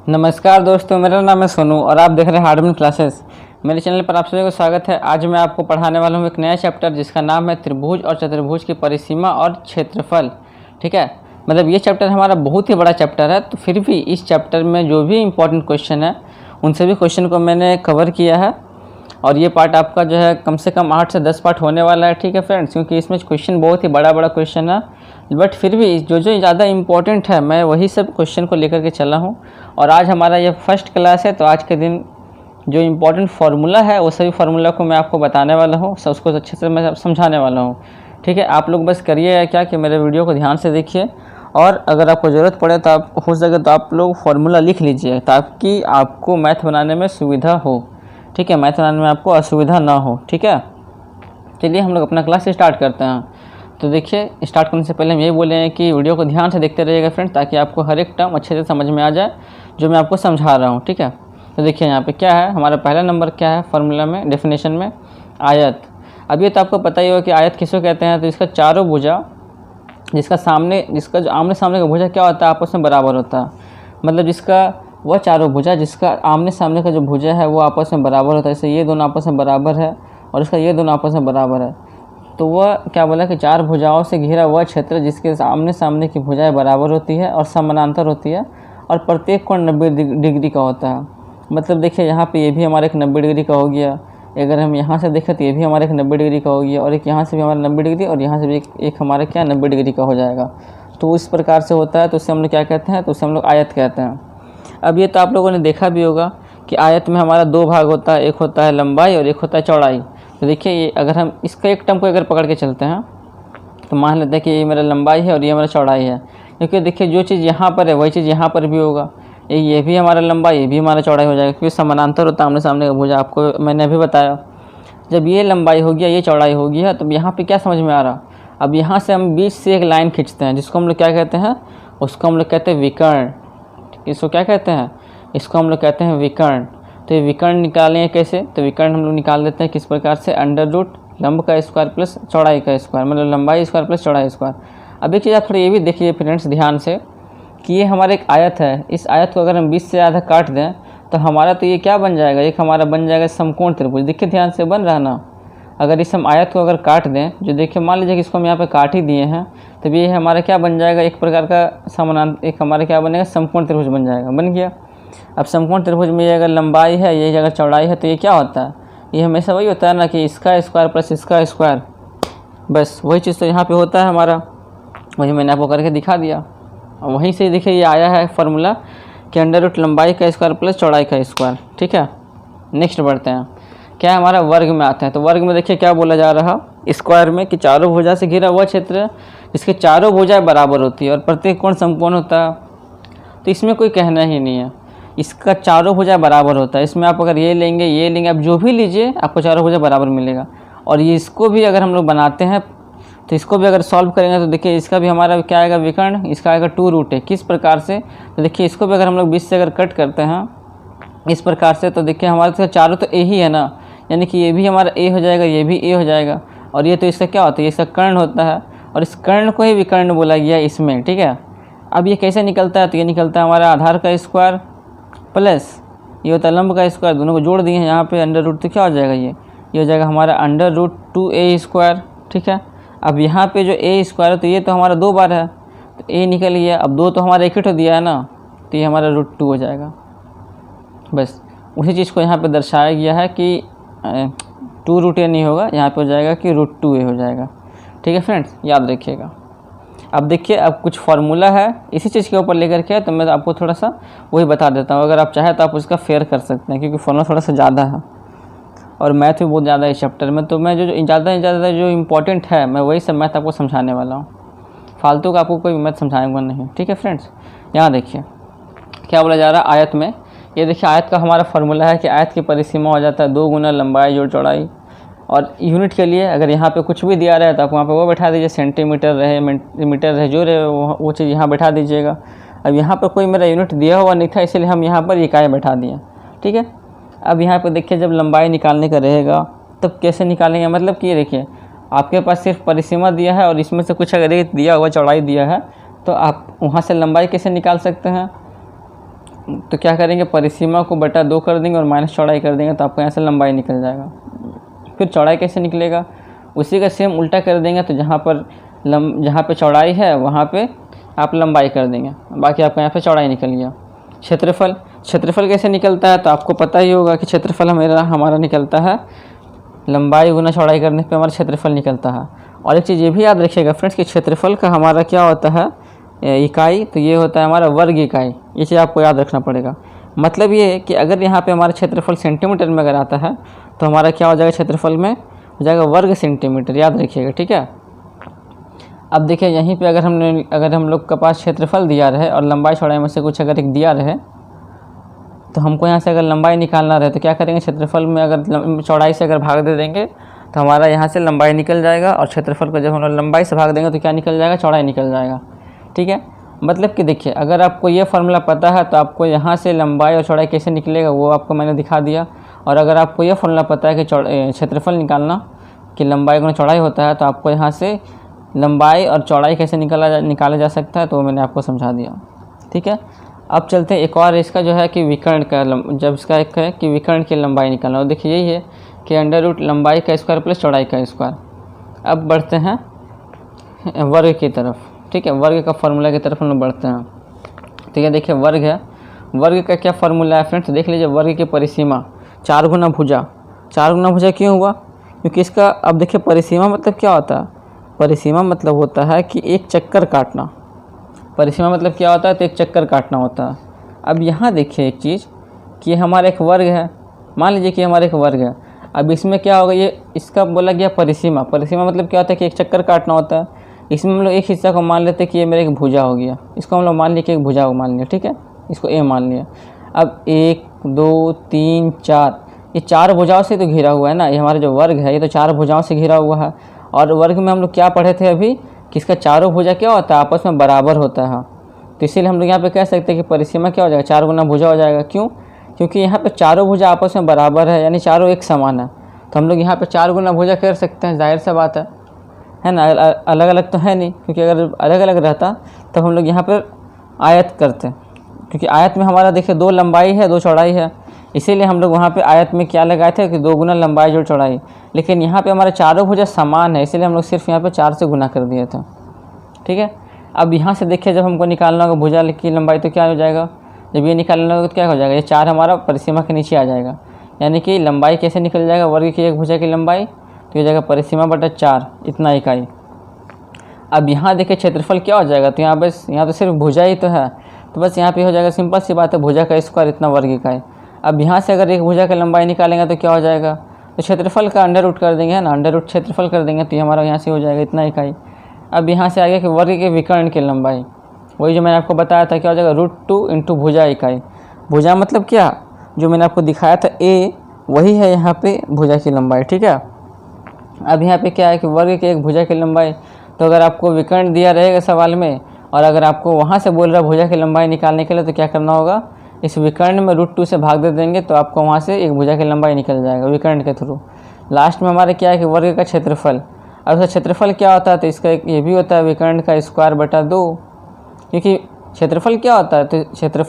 नमस्कार दोस्तों, मेरा नाम है सोनू और आप देख रहे हैं हार्डमैन क्लासेस। मेरे चैनल पर आप सभी को स्वागत है। आज मैं आपको पढ़ाने वाला हूं एक नया चैप्टर जिसका नाम है त्रिभुज और चतुर्भुज की परिसीमा और क्षेत्रफल। ठीक है, मतलब ये चैप्टर हमारा बहुत ही बड़ा चैप्टर है, तो फिर भी इस चैप्टर में जो भी इम्पोर्टेंट क्वेश्चन है उन सभी क्वेश्चन को मैंने कवर किया है। और ये पार्ट आपका जो है कम से कम 8 से 10 पार्ट होने वाला है। ठीक है फ्रेंड्स, क्योंकि इसमें क्वेश्चन बहुत ही बड़ा क्वेश्चन है, बट फिर भी जो ज़्यादा इम्पोर्टेंट है मैं वही सब क्वेश्चन को लेकर के चला हूँ। और आज हमारा ये फर्स्ट क्लास है, तो आज के दिन जो इम्पोर्टेंट फार्मूला है वो सभी फार्मूला को मैं आपको बताने वाला हूँ, सब उसको अच्छे से मैं समझाने वाला हूँ। ठीक है, आप लोग बस करिए क्या कि मेरे वीडियो को ध्यान से देखिए, और अगर आपको ज़रूरत पड़े तो आप हो सके तो आप लोग फार्मूला लिख लीजिए ताकि आपको मैथ बनाने में सुविधा हो। ठीक है, मैथ बनाने में आपको असुविधा ना हो। ठीक है, चलिए हम लोग अपना क्लास स्टार्ट करते हैं। तो देखिए, स्टार्ट करने से पहले हम ये बोले हैं कि वीडियो को ध्यान से देखते रहिएगा फ्रेंड्स, ताकि आपको हर एक टर्म अच्छे से समझ में आ जाए जो मैं आपको समझा रहा हूँ। ठीक है, तो देखिए यहाँ पे क्या है, हमारा पहला नंबर क्या है फार्मूला में, डेफिनेशन में, आयत। अब ये तो आपको पता ही होगा कि आयत किसको कहते हैं। तो इसका चारों भुजा, जिसका जो आमने सामने का भुजा क्या होता है, आपस में बराबर होता है। मतलब जिसका वह चारों भुजा, जिसका आमने सामने का जो भुजा है वो आपस में बराबर होता है। जैसे ये दोनों आपस में बराबर है और इसका ये दोनों आपस में बराबर है, तो वह क्या बोला कि चार भुजाओं से घिरा वह क्षेत्र जिसके आमने सामने की भुजाएं बराबर होती है और समानांतर होती है, और प्रत्येक कोण 90 डिग्री का होता है। मतलब देखिए यहाँ पे ये भी हमारा एक 90 डिग्री का हो गया, अगर हम यहाँ से देखें तो ये भी हमारा एक 90 डिग्री का हो गया, और एक यहाँ से भी हमारा 90 डिग्री, और यहाँ से भी एक हमारा क्या 90 डिग्री का हो जाएगा। तो इस प्रकार से होता है, तो उससे हम लोग क्या कहते हैं, तो उससे हम लोग आयत कहते हैं। अब ये तो आप लोगों ने देखा भी होगा कि आयत में हमारा दो भाग होता है, एक होता है लंबाई और एक होता है चौड़ाई। तो देखिए ये अगर हम इसका एक टर्म को अगर पकड़ के चलते हैं तो मान लेते हैं कि ये मेरा लंबाई है और ये मेरा चौड़ाई है, क्योंकि देखिए जो चीज़ यहाँ पर है वही चीज़ यहाँ पर भी होगा। ये भी हमारा लंबाई, ये भी हमारा चौड़ाई हो जाएगा, क्योंकि समानांतर होता है आमने सामने का भुजा। आपको मैंने अभी बताया, जब ये लंबाई हो गया, ये चौड़ाई हो गया, तो यहाँ पर क्या समझ में आ रहा। अब यहाँ से हम बीच से एक लाइन खींचते हैं, जिसको हम लोग क्या कहते हैं, उसको हम लोग कहते हैं विकर्ण। इसको क्या कहते हैं, इसको हम लोग कहते हैं विकर्ण। तो ये विकर्ण निकालेंगे कैसे, तो विकर्ण हम लोग निकाल देते हैं किस प्रकार से, अंडर रूट लंब का स्क्वायर प्लस चौड़ाई का स्क्वायर, मतलब लंबाई स्क्वायर प्लस चौड़ाई स्क्वायर। अब एक चीज़ आप थोड़ा ये भी देखिए फ्रेंड्स ध्यान से कि ये हमारा एक आयत है, इस आयत को अगर हम 20 से आधा काट दें तो हमारा तो ये क्या बन जाएगा, एक हमारा बन जाएगा समकोण त्रिभुज। देखिए ध्यान से बन रहा ना। अगर इस हम आयत को अगर काट दें, जो देखिए मान लीजिए कि इसको हम यहाँ पे काट ही दिए हैं, तो ये हमारा क्या बन जाएगा, एक प्रकार का समानांतर, एक हमारा क्या बनेगा, समकोण त्रिभुज बन जाएगा, बन गया। अब समकोण त्रिभुज में ये अगर लंबाई है, ये अगर चौड़ाई है, तो ये क्या होता है, ये हमेशा वही होता है ना कि इसका स्क्वायर प्लस इसका स्क्वायर, बस वही चीज़ तो यहाँ पे होता है हमारा, वही मैंने आपको करके दिखा दिया। और वहीं से देखिए ये आया है फार्मूला कि अंडर रूट लंबाई का स्क्वायर प्लस चौड़ाई का स्क्वायर। ठीक है, नेक्स्ट बढ़ते हैं, क्या हमारा वर्ग में आता है। तो वर्ग में देखिए क्या बोला जा रहा, स्क्वायर में कि चारों भुजा से घिरा वह क्षेत्र जिसके चारों भुजाएं बराबर होती है और प्रत्येक कोण समकोण होता है। तो इसमें कोई कहना ही नहीं है, इसका चारों भुजा बराबर होता है। इसमें आप अगर ये लेंगे, आप जो भी लीजिए आपको चारों भुजा बराबर मिलेगा। और ये इसको भी अगर हम लोग बनाते हैं तो इसको भी अगर सॉल्व करेंगे तो देखिए इसका भी हमारा क्या आएगा, विकर्ण, इसका आएगा 2 रूट है। किस प्रकार से, तो देखिए इसको भी अगर हम लोग 20 से अगर कट करते हैं इस प्रकार से, तो देखिए हमारे तो चारों तो ए ही है ना, यानी कि ये भी हमारा ए हो जाएगा, ये भी ए हो जाएगा, और ये तो इसका क्या होता है, ये इसका कर्ण होता है, और इस कर्ण को ही विकर्ण बोला गया इसमें। ठीक है, अब ये कैसे निकलता है, तो ये निकलता है हमारा आधार का स्क्वायर प्लस ये होता है लंब का स्क्वायर, दोनों को जोड़ दिए हैं यहाँ पे अंडर रूट, तो क्या हो जाएगा, ये हो जाएगा हमारा अंडर रूट 2a स्क्वायर। ठीक है, अब यहाँ पे जो a स्क्वायर है तो ये तो हमारा 2 बार है, तो a निकल गया, अब 2 तो हमारा एक ही तो दिया है ना, तो ये हमारा √2 हो जाएगा। बस उसी चीज़ को यहाँ पे दर्शाया गया है कि 2√a नहीं होगा, यहाँ पे हो जाएगा कि √2a हो जाएगा। ठीक है फ्रेंड्स, याद रखिएगा। अब देखिए, अब कुछ फार्मूला है इसी चीज़ के ऊपर लेकर के, तो मैं आपको थोड़ा सा वही बता देता हूँ। अगर आप चाहें तो आप उसका फेयर कर सकते हैं, क्योंकि फार्मूला थोड़ा सा ज़्यादा है और मैथ भी बहुत ज़्यादा है इस चैप्टर में। तो मैं जो ज़्यादा जो इम्पोर्टेंट है मैं वही सब मैथ आपको समझाने वाला हूँ, फालतू का आपको कोई मैथ समझाऊंगा नहीं। ठीक है फ्रेंड्स, यहाँ देखिए क्या बोला जा रहा है आयत में। ये देखिए आयत का हमारा फार्मूला है कि आयत की परिसीमा हो जाता है 2 गुना लंबाई जोड़ चौड़ाई। और यूनिट के लिए अगर यहाँ पे कुछ भी दिया रहे तो आप वहाँ पे वो बैठा दीजिए, सेंटीमीटर रहे मीटर रहे जो रहे वो चीज़ यहाँ बैठा दीजिएगा। अब यहाँ पर कोई मेरा यूनिट दिया हुआ नहीं था, इसलिए हम यहाँ पर इकाई बैठा दिए। ठीक है, अब यहाँ पे देखिए जब लंबाई निकालने का रहेगा तब कैसे निकालेंगे, मतलब कि ये देखिए आपके पास सिर्फ परिसीमा दिया है और इसमें से कुछ अगर दिया हुआ चौड़ाई दिया है, तो आप वहाँ से लंबाई कैसे निकाल सकते हैं। तो क्या करेंगे, परिसीमा को बटा 2 कर देंगे और माइनस चौड़ाई कर देंगे, तो आपको यहाँ से लंबाई निकल जाएगा। फिर चौड़ाई कैसे निकलेगा, उसी का सेम उल्टा कर देंगे, तो जहाँ पे चौड़ाई है वहाँ पे आप लंबाई कर देंगे, बाकी आपका यहाँ पे चौड़ाई निकल गया। क्षेत्रफल कैसे निकलता है, तो आपको पता ही होगा कि क्षेत्रफल हमारा निकलता है लंबाई गुना चौड़ाई करने पे हमारा क्षेत्रफल निकलता है। और एक चीज़ ये भी याद रखिएगा फ्रेंड्स कि क्षेत्रफल का हमारा क्या होता है इकाई, तो ये होता है हमारा वर्ग इकाई। ये चीज़ आपको याद रखना पड़ेगा। मतलब ये कि अगर यहाँ पे हमारा क्षेत्रफल सेंटीमीटर में अगर आता है तो हमारा क्या हो जाएगा, क्षेत्रफल में हो जाएगा वर्ग सेंटीमीटर, याद रखिएगा, ठीक है। अब देखिए यहीं पे अगर हम लोग के पास क्षेत्रफल दिया रहे और लंबाई चौड़ाई में से कुछ अगर एक दिया रहे, तो हमको यहाँ से अगर लंबाई निकालना रहे तो क्या करेंगे, क्षेत्रफल में अगर चौड़ाई से अगर भाग दे देंगे तो हमारा यहाँ से लंबाई निकल जाएगा, और क्षेत्रफल को जब हम लोग लंबाई से भाग देंगे तो क्या निकल जाएगा, चौड़ाई निकल जाएगा, ठीक है। मतलब कि देखिए अगर आपको ये फार्मूला पता है तो आपको यहाँ से लंबाई और चौड़ाई कैसे निकलेगा वो आपको मैंने दिखा दिया। और अगर आपको ये फार्मूला पता है कि क्षेत्रफल निकालना कि लंबाई गुना चौड़ाई होता है, तो आपको यहाँ से लंबाई और चौड़ाई कैसे निकाला जा सकता है, तो वो मैंने आपको समझा दिया, ठीक है। अब चलते हैं एक और इसका जो है कि विकर्ण का जब इसका एक है कि विकर्ण की लंबाई निकालना हो, देखिए यही है कि अंडर रूट लंबाई का स्क्वायर प्लस चौड़ाई का स्क्वायर। अब बढ़ते हैं वर्ग की तरफ, ठीक है, वर्ग का फार्मूला की तरफ हम लोग बढ़ते हैं। ठीक है, देखिए वर्ग है, वर्ग का क्या फार्मूला है फ्रेंड्स, देख लीजिए वर्ग की परिसीमा 4 गुना भुजा। 4 गुना भुजा क्यों हुआ, क्योंकि इसका अब देखिए परिसीमा मतलब क्या होता है, परिसीमा मतलब होता है कि एक चक्कर काटना। परिसीमा मतलब क्या होता है, तो एक चक्कर काटना होता है। अब यहाँ देखिए एक चीज़ कि हमारा एक वर्ग है, मान लीजिए कि हमारा एक वर्ग है। अब इसमें क्या होगा, ये इसका बोला गया परिसीमा। परिसीमा मतलब क्या होता है कि एक चक्कर काटना होता है। इसमें हम लोग एक हिस्सा को मान लेते हैं कि ये मेरा एक भुजा हो गया, इसको हम लोग मान लिया कि एक भुजा को मान लिया, ठीक है, इसको ए मान लिया। अब 1 2 3 4 ये 4 भुजाओं से तो घिरा हुआ है ना, ये हमारा जो वर्ग है ये तो 4 भुजाओं से घिरा हुआ है। और वर्ग में हम लोग क्या पढ़े थे अभी कि इसका चारों भुजा क्या होता है, आपस में बराबर होता है। तो इसीलिए हम लोग यहाँ पे कह सकते हैं कि परिसीमा क्या हो जाएगा, 4 गुना भुजा हो जाएगा। क्यों, क्योंकि यहाँ पे चारों भुजा आपस में बराबर है, यानी चारों एक समान है। तो हम लोग यहाँ पे 4 गुना भुजा कर सकते हैं, जाहिर सा बात है ना। अलग अलग तो है नहीं, क्योंकि अगर अलग अलग रहता तब हम लोग यहाँ पर आयत करते, क्योंकि आयत में हमारा देखिए 2 लंबाई है 2 चौड़ाई है, इसीलिए हम लोग वहाँ पे आयत में क्या लगाए थे कि 2 गुना लंबाई जोड़ चौड़ाई। लेकिन यहाँ पे हमारे चारों भुजा समान है, इसीलिए हम लोग सिर्फ यहाँ पे 4 से गुना कर दिए थे, ठीक है। अब यहाँ से देखिए जब हमको निकालना होगा भुजा की लंबाई तो क्या हो जाएगा, जब ये निकालना होगा तो क्या हो जाएगा, ये 4 हमारा परिसीमा के नीचे आ जाएगा। यानी कि लंबाई कैसे निकल जाएगा, वर्ग की एक भुजा की लंबाई तो ये जाएगा परिसीमा बटा 4, इतना इकाई। अब यहाँ देखिए क्षेत्रफल क्या हो जाएगा, तो यहाँ तो सिर्फ भुजा ही तो है, तो बस यहाँ पे हो जाएगा, सिंपल सी बात है, भुजा का स्क्वायर इतना वर्ग इकाई। अब यहाँ से अगर एक भुजा की लंबाई निकालेंगे तो क्या हो जाएगा, तो क्षेत्रफल का अंडर रूट कर देंगे, है ना, अंडर रूट क्षेत्रफल कर देंगे तो ये हमारा यहाँ से हो जाएगा इतना इकाई। अब यहाँ से आगे कि वर्ग के विकर्ण की लंबाई, वही जो मैंने आपको बताया था, क्या हो जाएगा, √2 इंटू भुजा इकाई। भुजा मतलब क्या, जो मैंने आपको दिखाया था ए, वही है यहाँ पे भुजा की लंबाई, ठीक है। अब यहाँ पे क्या है कि वर्ग के एक भुजा की लंबाई, तो अगर आपको विकर्ण दिया रहेगा सवाल में और अगर आपको वहाँ से बोल रहा भुजा की लंबाई निकालने के लिए, तो क्या करना होगा, इस विकर्ण में √2 से भाग दे देंगे तो आपको वहाँ से एक भुजा की लंबाई निकल जाएगा विकर्ण के थ्रू। लास्ट में हमारे क्या है कि वर्ग का क्षेत्रफल। अब उसका क्षेत्रफल क्या होता है, तो इसका एक ये भी होता है विकर्ण का स्क्वायर बटा 2, क्योंकि क्षेत्रफल क्या होता है, तो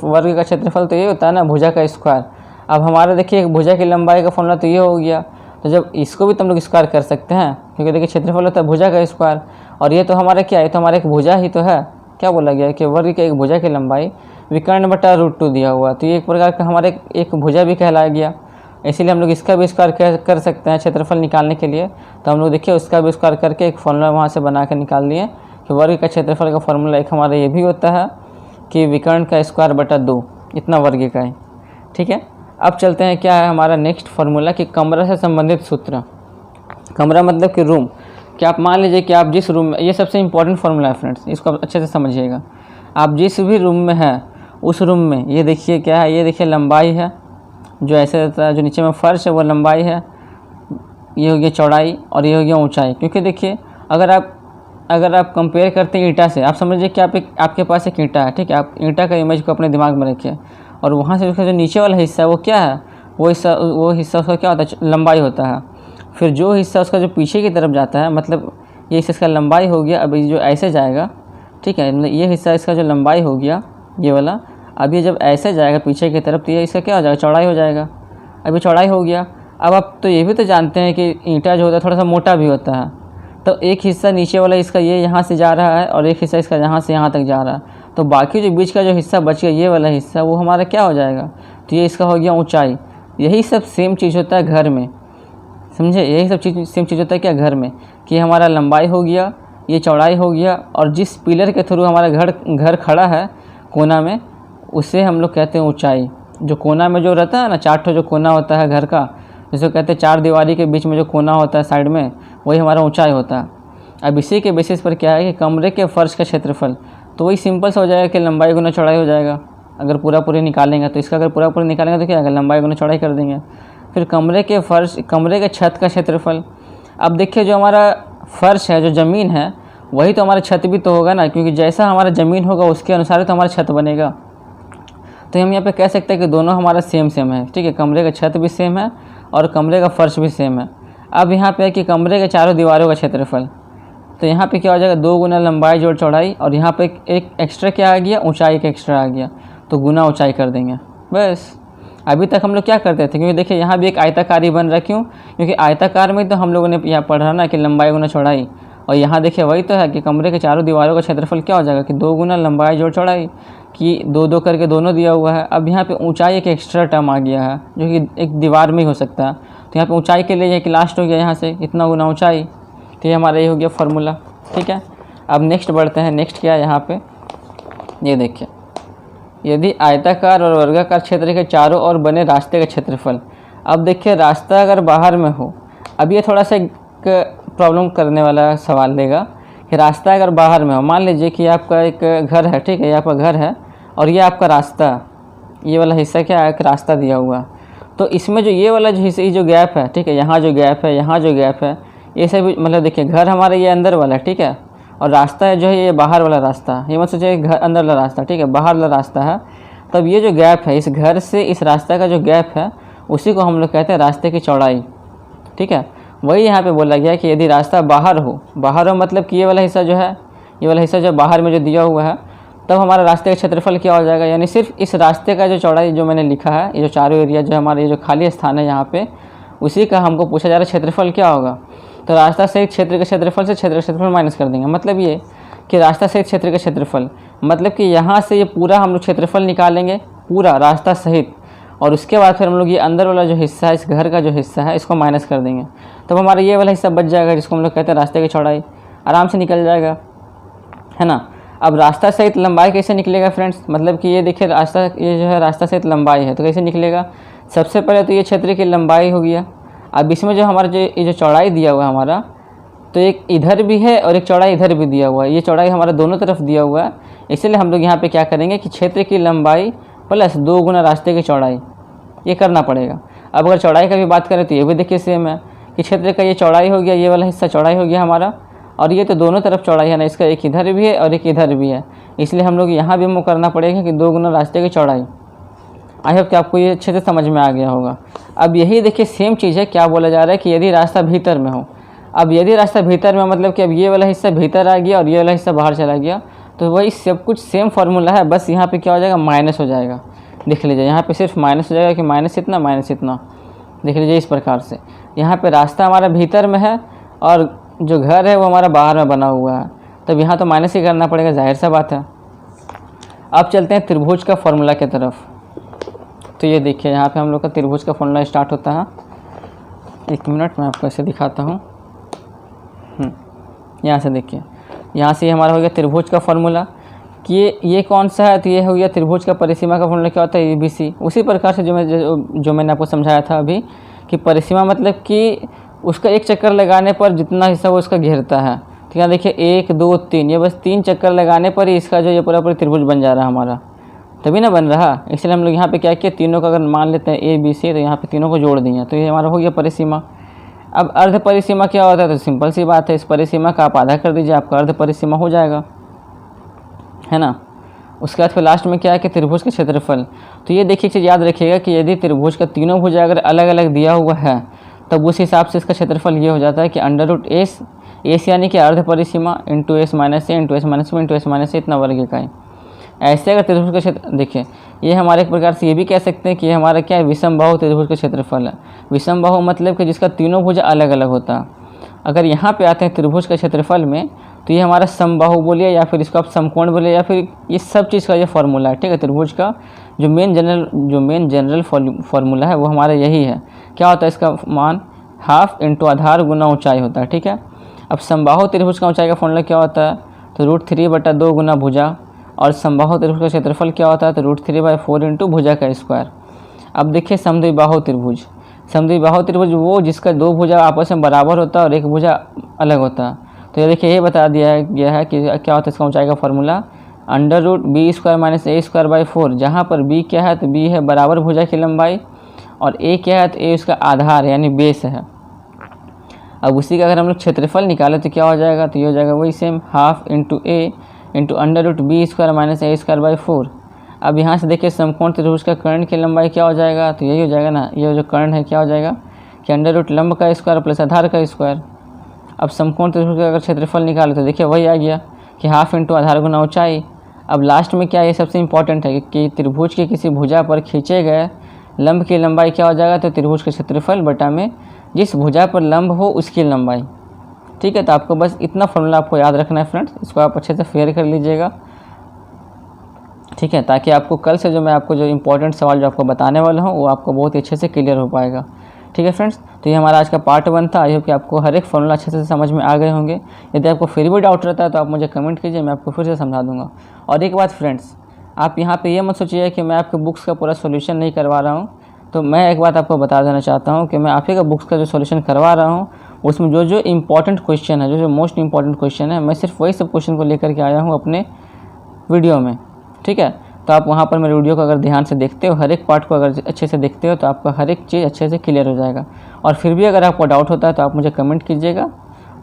वर्ग का क्षेत्रफल तो ये होता है ना, भुजा का स्क्वायर। अब हमारा देखिए एक भुजा की लंबाई का फॉर्मूला तो ये हो गया, तो जब इसको भी तो हम लोग स्क्वायर कर सकते हैं, क्योंकि देखिए क्षेत्रफल होता है भुजा का स्क्वायर, और ये तो हमारा क्या है, तो हमारा एक भुजा ही तो है। क्या बोला गया है कि वर्ग के एक भुजा की लंबाई विकर्ण बटा √2 दिया हुआ, तो ये एक प्रकार का हमारे एक भुजा भी कहलाया गया, इसीलिए हम लोग इसका भी स्क्वायर कर सकते हैं क्षेत्रफल निकालने के लिए। तो हम लोग देखिए उसका भी स्क्वायर करके एक फॉर्मूला वहाँ से बना के निकाल लिए कि वर्ग का क्षेत्रफल का फॉर्मूला एक हमारा ये भी होता है कि विकर्ण का स्क्वायर बटा 2, इतना वर्ग का है, ठीक है। अब चलते हैं क्या है हमारा नेक्स्ट फार्मूला कि कमरा से संबंधित सूत्र। कमरा मतलब कि रूम, कि आप मान लीजिए कि आप जिस रूम में, ये सबसे इंपॉर्टेंट फार्मूला है फ्रेंड्स, इसको आप अच्छे से समझिएगा। आप जिस भी रूम में हैं उस रूम में ये देखिए क्या है, ये देखिए लंबाई है, जो ऐसे रहता है, जो नीचे में फर्श है वो लंबाई है, ये हो गया चौड़ाई और ये हो गया ऊंचाई। क्योंकि देखिए अगर आप कंपेयर करते हैं ईंटा से, आप समझिए कि आपके पास एक ईंटा है, ठीक है, आप ईंटा का इमेज को अपने दिमाग में रखिए, और वहाँ से उसका जो नीचे वाला हिस्सा है वो क्या है, वो हिस्सा उसका क्या होता है, लंबाई होता है। फिर जो हिस्सा उसका जो पीछे की तरफ जाता है, मतलब ये हिस्सा इसका लंबाई हो गया, अब जो ऐसे जाएगा, ठीक है, ये हिस्सा इसका जो लंबाई हो गया ये वाला, अब ये जब ऐसे जाएगा पीछे की तरफ तो ये इसका क्या हो जाएगा, चौड़ाई हो जाएगा। अभी चौड़ाई हो गया। अब आप तो ये भी तो जानते हैं कि ईंटा जो होता है थोड़ा सा मोटा भी होता है, तो एक हिस्सा नीचे वाला इसका ये यहाँ से जा रहा है और एक हिस्सा इसका यहाँ से यहाँ तक जा रहा है, तो बाकी जो बीच का जो हिस्सा बच गया ये वाला हिस्सा वो हमारा क्या हो जाएगा, तो ये इसका हो गया ऊंचाई। यही सब सेम चीज़ होता है घर में, समझे, यही सब चीज़ सेम चीज़ होता है क्या घर में, कि हमारा लंबाई हो गया, ये चौड़ाई हो गया, और जिस पिलर के थ्रू हमारा घर खड़ा है कोना में उसे हम लोग कहते हैं ऊंचाई। जो कोना में जो रहता है ना, 4 ठो जो कोना होता है घर का, जिसको कहते हैं 4 दीवारी के बीच में जो कोना होता है साइड में, वही हमारा ऊंचाई होता है। अब इसी के बेसिस पर क्या है कि कमरे के फर्श का क्षेत्रफल, तो वही सिंपल सा हो जाएगा कि लंबाई गुना चौड़ाई हो जाएगा। अगर पूरा निकालेंगे तो इसका, अगर पूरा निकालेंगे तो क्या आएगा, लंबाई गुना चौड़ाई कर देंगे। फिर कमरे के छत का क्षेत्रफल, अब देखिए जो हमारा फर्श है, जो ज़मीन है, वही तो हमारा छत भी तो होगा ना, क्योंकि जैसा हमारा ज़मीन होगा उसके अनुसार तो हमारा छत बनेगा। तो हम यहाँ पे कह सकते हैं कि दोनों हमारा सेम है, ठीक है, कमरे का छत भी सेम है और कमरे का फर्श भी सेम है। अब यहाँ पे है कि कमरे के चारों दीवारों का क्षेत्रफल, तो यहाँ पे क्या हो जाएगा, 2 गुना लंबाई जोड़ चौड़ाई, और यहाँ पे एक एक्स्ट्रा क्या आ गया, ऊंचाई का एक्स्ट्रा आ गया, तो गुना ऊंचाई कर देंगे बस। अभी तक हम लोग क्या करते थे, क्योंकि देखिए यहाँ भी एक आयताकार ही बन रहा, क्यों, क्योंकि आयताकार में तो हम लोगों ने यहाँ पढ़ा ना कि लंबाई गुना चौड़ाई, और यहाँ देखिए वही तो है कि कमरे के चारों दीवारों का क्षेत्रफल क्या हो जाएगा कि 2 गुना लंबाई जोड़ चौड़ाई, कि 2 करके दोनों दिया हुआ है। अब यहाँ पे ऊंचाई एक एक्स्ट्रा टर्म आ गया है जो कि एक दीवार में ही हो सकता है, तो यहाँ पे ऊंचाई के लिए यह कि लास्ट हो गया यहाँ से इतना गुना ऊंचाई, तो ये हमारा ये हो गया फार्मूला, ठीक है। अब नेक्स्ट बढ़ते हैं, नेक्स्ट क्या है यहाँ पे, ये देखिए, यदि आयताकार और वर्गाकार क्षेत्र के चारों ओर बने रास्ते का क्षेत्रफल। अब देखिए रास्ता अगर बाहर में हो, अब ये थोड़ा सा प्रॉब्लम करने वाला सवाल देगा कि रास्ता अगर बाहर में हो, मान लीजिए कि आपका एक घर है, ठीक है, ये आपका घर है और ये आपका रास्ता, ये वाला हिस्सा क्या है, एक रास्ता दिया हुआ, तो इसमें जो ये वाला जो हिस्सा, ये जो गैप है, ठीक है, यहाँ जो गैप है, यहाँ जो गैप है, ये सब मतलब देखिए घर हमारा ये अंदर वाला, ठीक है, और रास्ता है जो है ये बाहर वाला रास्ता, ये मत सोचिए घर अंदर वाला रास्ता, ठीक है, बाहर वाला रास्ता है। तब ये जो गैप है, इस घर से इस रास्ता का जो गैप है उसी को हम लोग कहते हैं रास्ते की चौड़ाई, ठीक है। वही यहाँ पे बोला गया कि यदि रास्ता बाहर हो मतलब कि ये वाला हिस्सा जो है, ये वाला हिस्सा जो बाहर में जो दिया हुआ है, तब हमारा रास्ते का क्षेत्रफल क्या हो जाएगा, यानी सिर्फ इस रास्ते का जो चौड़ाई जो मैंने लिखा है, ये जो चारों एरिया जो हमारे ये जो खाली स्थान है यहाँ पे, उसी का हमको पूछा जा रहा है क्षेत्रफल क्या होगा। तो रास्ता सहित क्षेत्र के क्षेत्रफल से क्षेत्र का क्षेत्रफल माइनस कर देंगे, मतलब ये कि रास्ता सहित क्षेत्र का क्षेत्रफल, मतलब कि यहाँ से ये पूरा हम लोग क्षेत्रफल निकालेंगे, पूरा रास्ता सहित, और उसके बाद फिर हम लोग ये अंदर वाला जो हिस्सा है, इस घर का जो हिस्सा है, इसको माइनस कर देंगे, तब हमारा ये वाला हिस्सा बच जाएगा जिसको हम लोग कहते हैं रास्ते की चौड़ाई, आराम से निकल जाएगा, है ना। अब रास्ता सहित लंबाई कैसे निकलेगा फ्रेंड्स, मतलब कि ये देखिए रास्ता, ये जो है रास्ता सहित लंबाई है, तो कैसे निकलेगा, सबसे पहले तो ये क्षेत्र की लंबाई हो गया। अब इसमें जो हमारा जो ये जो चौड़ाई दिया हुआ है हमारा, तो एक इधर भी है और एक चौड़ाई इधर भी दिया हुआ है, ये चौड़ाई हमारा दोनों तरफ दिया हुआ है, इसलिए हम लोग यहाँ पे क्या करेंगे कि क्षेत्र की लंबाई प्लस 2 गुना रास्ते की चौड़ाई, ये करना पड़ेगा। अब अगर चौड़ाई का भी बात करें तो ये भी देखिए सेम है कि क्षेत्र का ये चौड़ाई हो गया, ये वाला हिस्सा चौड़ाई हो गया हमारा, और ये तो दोनों तरफ चौड़ाई है ना, इसका एक इधर भी है और एक इधर भी है, इसलिए हम लोग यहाँ भी मूव करना पड़ेगा कि 2 गुना रास्ते की चौड़ाई। आई होप कि आपको ये अच्छे से समझ में आ गया होगा। अब यही देखिए सेम चीज़ है, क्या बोला जा रहा है कि यदि रास्ता भीतर में हो, अब यदि रास्ता भीतर में मतलब कि अब ये वाला हिस्सा भीतर आ गया और ये वाला हिस्सा बाहर चला गया, तो वही सब कुछ सेम फार्मूला है, बस यहाँ पे क्या हो जाएगा, माइनस हो जाएगा। देख लीजिए यहाँ पे सिर्फ माइनस हो जाएगा कि माइनस इतना, देख लीजिए इस प्रकार से। यहाँ पे रास्ता हमारा भीतर में है और जो घर है वो हमारा बाहर में बना हुआ है, तब यहाँ तो माइनस ही करना पड़ेगा, जाहिर सा बात है। अब चलते हैं त्रिभुज का फॉर्मूला की तरफ। तो ये देखिए यहाँ पे हम लोग का त्रिभुज का फॉर्मूला स्टार्ट होता है। एक मिनट मैं आपको ऐसे दिखाता हूँ। यहाँ से देखिए, यहाँ से हमारा हो गया त्रिभुज का फॉर्मूला कि ये कौन सा है, तो ये हो गया त्रिभुज का परिसीमा का फॉर्मूला क्या होता है, ABC। उसी प्रकार से जो मैंने आपको समझाया था अभी कि परिसीमा मतलब कि उसका एक चक्कर लगाने पर जितना हिस्सा वो उसका घेरता है। तो यहाँ देखिए 1 2 3, ये बस 3 चक्कर लगाने पर ही इसका जो ये पूरा त्रिभुज बन जा रहा है हमारा, तभी ना बन रहा। इसलिए हम लोग यहाँ पे क्या किया, तीनों का अगर मान लेते हैं ABC, तो यहाँ पे तीनों को जोड़ दिए, तो ये हमारा हो गया परिसीमा। अब अर्ध परिसीमा क्या होता है, तो सिंपल सी बात है, इस परिसीमा का आप आधा कर दीजिए, आपका अर्ध परिसीमा हो जाएगा, है ना। उसके बाद फिर लास्ट में क्या है कि त्रिभुज का क्षेत्रफल। तो ये देखिए चीज़ याद रखिएगा कि यदि त्रिभुज का तीनों भुजा अगर अलग अलग दिया हुआ है, तब उस हिसाब से इसका क्षेत्रफल ये हो जाता है कि √S यानी कि अर्ध परिसीमा into S - A into S - B into S - A इतना वर्ग इकाई। ऐसे अगर त्रिभुज का क्षेत्र, देखिए ये हमारे एक प्रकार से ये भी कह सकते हैं कि ये हमारा क्या है, विषम बाहु त्रिभुज का क्षेत्रफल है। विषम बाहु मतलब कि जिसका तीनों भुजा अलग अलग होता है। अगर यहाँ पे आते हैं त्रिभुज का क्षेत्रफल में, तो ये हमारा समबाहु बोलिए या फिर इसको आप समकोण बोलिए या फिर ये सब चीज़ का ये फॉर्मूला है, ठीक है। त्रिभुज का जो मेन जनरल फार्मूला है वो हमारा यही है। क्या होता है इसका मान, हाफ इंटू आधार गुना ऊंचाई होता है, ठीक है। अब समबाहु त्रिभुज का ऊंचाई का फॉर्मूला क्या होता है, तो √3/2 गुना भुजा, और समबाहु त्रिभुज का क्षेत्रफल क्या होता है, तो √3/4 इंटू भुजा का स्क्वायर। अब देखिए समद्विबाहु त्रिभुज, समद्विबाहु त्रिभुज वो जिसका दो भुजा आपस में बराबर होता है और एक भुजा अलग होता है। तो ये देखिए ये बता दिया गया है कि क्या होता है इसका ऊंचाई का फॉर्मूला, √b² - a²/4, जहाँ पर b क्या है, तो b है बराबर भुजा की लंबाई, और a क्या है, तो a उसका आधार यानी बेस है। अब उसी का अगर हम लोग क्षेत्रफल निकालें तो क्या हो जाएगा, तो ये हो जाएगा वही same, half into a into √b² - a²/4। अब यहाँ से देखिए समकोण त्रिभुज का कर्ण की लंबाई क्या हो जाएगा, तो यही हो जाएगा ना, ये जो कर्ण है क्या हो जाएगा कि √ लंब का स्क्वायर प्लस आधार का स्क्वायर। अब समकोण त्रिभुज का अगर क्षेत्रफल निकाले तो देखिए वही आ गया कि हाफ इंटू आधार गुना ऊंचाई। अब लास्ट में क्या, ये सबसे इंपॉर्टेंट है कि त्रिभुज के किसी भुजा पर खींचे गए लंब की लंबाई क्या हो जाएगा, तो त्रिभुज का क्षेत्रफल बटा में जिस भुजा पर लंब हो उसकी लंबाई, ठीक है। तो आपको बस इतना फॉर्मूला आपको याद रखना है फ्रेंड्स, इसको आप अच्छे से फेयर कर लीजिएगा, ठीक है, ताकि आपको कल से जो मैं आपको जो इंपॉर्टेंट सवाल जो आपको बताने वाला हूँ वो आपको बहुत ही अच्छे से क्लियर हो पाएगा, ठीक है फ्रेंड्स। तो ये हमारा आज का पार्ट 1 था। आई होप कि आपको हर एक फॉर्मूला अच्छे से समझ में आ गए होंगे। यदि आपको फिर भी डाउट रहता है तो आप मुझे कमेंट कीजिए, मैं आपको फिर से समझा दूंगा। और एक बात फ्रेंड्स, आप यहाँ पे ये मत सोचिए कि मैं आपके बुक्स का पूरा सॉल्यूशन नहीं करवा रहा हूँ। तो मैं एक बात आपको बता देना चाहता हूँ कि मैं आप ही का बुक्स का जो सॉल्यूशन करवा रहा हूँ उसमें जो जो इंपॉर्टेंट क्वेश्चन है, जो मोस्ट इंपॉर्टेंट क्वेश्चन है, मैं सिर्फ वही सब क्वेश्चन को लेकर के आया हूँ अपने वीडियो में, ठीक है। तो आप वहाँ पर मेरे वीडियो को अगर ध्यान से देखते हो, हर एक पार्ट को अगर अच्छे से देखते हो, तो आपका हर एक चीज़ अच्छे से क्लियर हो जाएगा। और फिर भी अगर आपको डाउट होता है तो आप मुझे कमेंट कीजिएगा,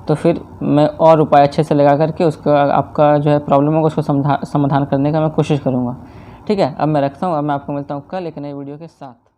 तो फिर मैं और उपाय अच्छे से लगा करके उसका आपका जो है प्रॉब्लम होगा उसको समाधान करने का मैं कोशिश करूँगा, ठीक है। अब मैं रखता हूँ, अब मैं आपको मिलता हूँ कल एक नई वीडियो के साथ।